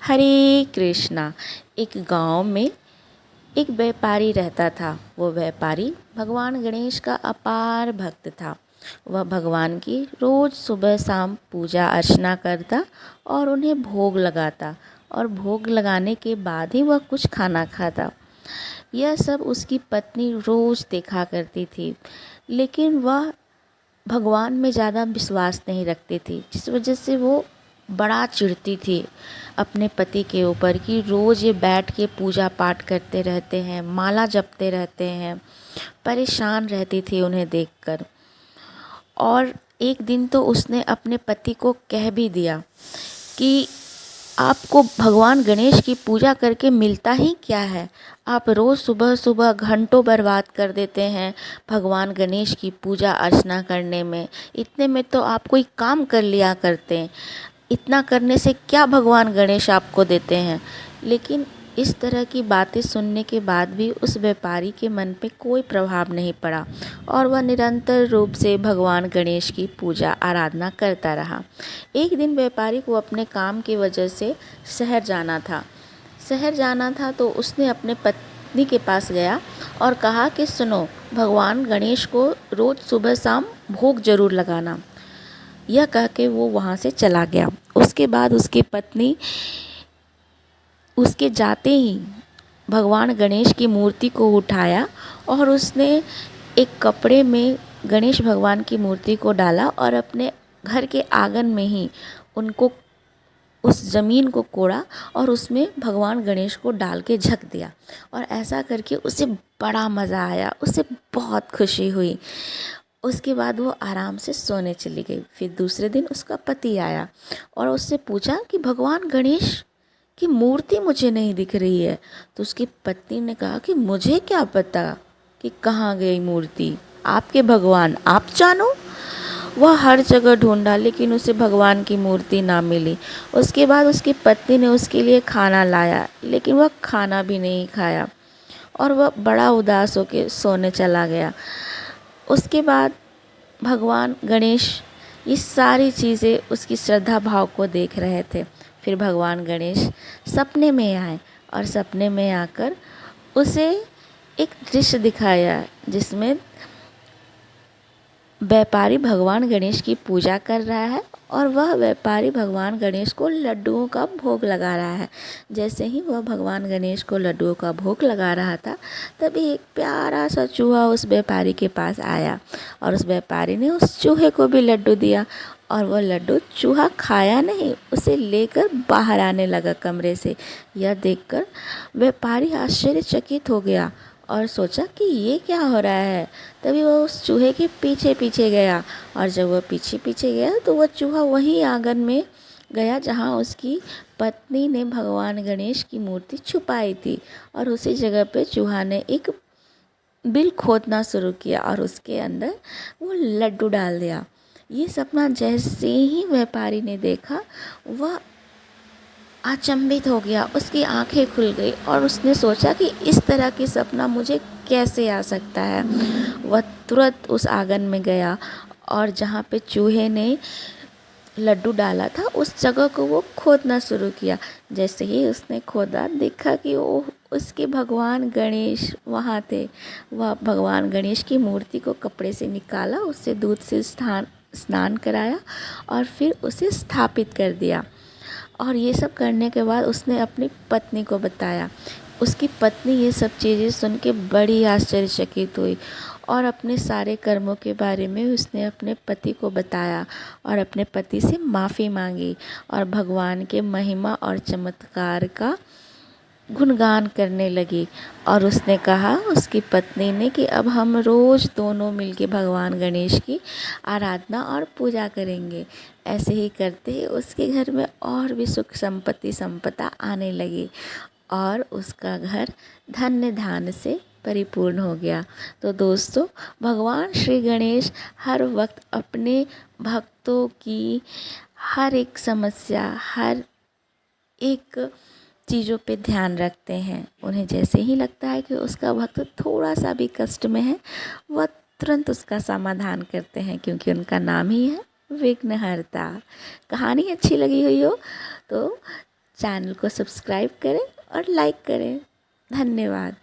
हरे कृष्णा। एक गांव में एक व्यापारी रहता था। वो व्यापारी भगवान गणेश का अपार भक्त था। वह भगवान की रोज़ सुबह शाम पूजा अर्चना करता और उन्हें भोग लगाता, और भोग लगाने के बाद ही वह कुछ खाना खाता। यह सब उसकी पत्नी रोज़ देखा करती थी, लेकिन वह भगवान में ज़्यादा विश्वास नहीं रखती थी, जिस वजह से वो बड़ा चिढ़ती थी अपने पति के ऊपर कि रोज़ ये बैठ के पूजा पाठ करते रहते हैं, माला जपते रहते हैं। परेशान रहती थी उन्हें देखकर। और एक दिन तो उसने अपने पति को कह भी दिया कि आपको भगवान गणेश की पूजा करके मिलता ही क्या है? आप रोज़ सुबह सुबह घंटों बर्बाद कर देते हैं भगवान गणेश की पूजा अर्चना करने में। इतने में तो आप कोई काम कर लिया करते हैं। इतना करने से क्या भगवान गणेश आपको देते हैं? लेकिन इस तरह की बातें सुनने के बाद भी उस व्यापारी के मन पे कोई प्रभाव नहीं पड़ा, और वह निरंतर रूप से भगवान गणेश की पूजा आराधना करता रहा। एक दिन व्यापारी को अपने काम की वजह से शहर जाना था। तो उसने अपने पत्नी के पास गया और कहा कि सुनो, भगवान गणेश को रोज़ सुबह शाम भोग जरूर लगाना। यह कह के वो वहाँ से चला गया। उसके बाद उसकी पत्नी उसके जाते ही भगवान गणेश की मूर्ति को उठाया, और उसने एक कपड़े में गणेश भगवान की मूर्ति को डाला और अपने घर के आंगन में ही उनको उस ज़मीन को कोड़ा और उसमें भगवान गणेश को डाल के ढक दिया। और ऐसा करके उसे बड़ा मज़ा आया, उसे बहुत खुशी हुई। उसके बाद वो आराम से सोने चली गई। फिर दूसरे दिन उसका पति आया और उससे पूछा कि भगवान गणेश की मूर्ति मुझे नहीं दिख रही है। तो उसकी पत्नी ने कहा कि मुझे क्या पता कि कहाँ गई मूर्ति, आपके भगवान आप जानो। वह हर जगह ढूंढा, लेकिन उसे भगवान की मूर्ति ना मिली। उसके बाद उसकी पत्नी ने उसके लिए खाना लाया, लेकिन वह खाना भी नहीं खाया और वह बड़ा उदास होकर सोने चला गया। उसके बाद भगवान गणेश ये सारी चीज़ें उसकी श्रद्धा भाव को देख रहे थे। फिर भगवान गणेश सपने में आए और सपने में आकर उसे एक दृश्य दिखाया, जिसमें व्यापारी भगवान गणेश की पूजा कर रहा है और वह व्यापारी भगवान गणेश को लड्डुओं का भोग लगा रहा है। जैसे ही वह भगवान गणेश को लड्डुओं का भोग लगा रहा था, तभी एक प्यारा सा चूहा उस व्यापारी के पास आया और उस व्यापारी ने उस चूहे को भी लड्डू दिया। और वह लड्डू चूहा खाया नहीं, उसे लेकर बाहर आने लगा कमरे से। यह देखकर व्यापारी आश्चर्यचकित हो गया और सोचा कि ये क्या हो रहा है। तभी वो उस चूहे के पीछे पीछे गया, और जब वह पीछे पीछे गया तो वह चूहा वहीं आंगन में गया जहाँ उसकी पत्नी ने भगवान गणेश की मूर्ति छुपाई थी। और उसी जगह पे चूहा ने एक बिल खोदना शुरू किया और उसके अंदर वो लड्डू डाल दिया। ये सपना जैसे ही व्यापारी ने देखा, वह अचंभित हो गया, उसकी आंखें खुल गई और उसने सोचा कि इस तरह की सपना मुझे कैसे आ सकता है। वह तुरंत उस आंगन में गया और जहाँ पे चूहे ने लड्डू डाला था उस जगह को वो खोदना शुरू किया। जैसे ही उसने खोदा, देखा कि वो उसके भगवान गणेश वहाँ थे। वह भगवान गणेश की मूर्ति को कपड़े से निकाला, उससे दूध से स्नान कराया और फिर उसे स्थापित कर दिया। और ये सब करने के बाद उसने अपनी पत्नी को बताया। उसकी पत्नी ये सब चीज़ें सुन के बड़ी आश्चर्यचकित हुई और अपने सारे कर्मों के बारे में उसने अपने पति को बताया और अपने पति से माफ़ी मांगी और भगवान के महिमा और चमत्कार का गुणगान करने लगी। और उसने कहा, उसकी पत्नी ने, कि अब हम रोज़ दोनों मिलके भगवान गणेश की आराधना और पूजा करेंगे। ऐसे ही करते ही उसके घर में और भी सुख संपदा आने लगी और उसका घर धन्य धान्य से परिपूर्ण हो गया। तो दोस्तों, भगवान श्री गणेश हर वक्त अपने भक्तों की हर एक समस्या, हर एक चीज़ों पे ध्यान रखते हैं। उन्हें जैसे ही लगता है कि उसका भक्त थोड़ा सा भी कष्ट में है, वह तुरंत उसका समाधान करते हैं, क्योंकि उनका नाम ही है विघ्नहर्ता। कहानी अच्छी लगी हुई हो तो चैनल को सब्सक्राइब करें और लाइक करें। धन्यवाद।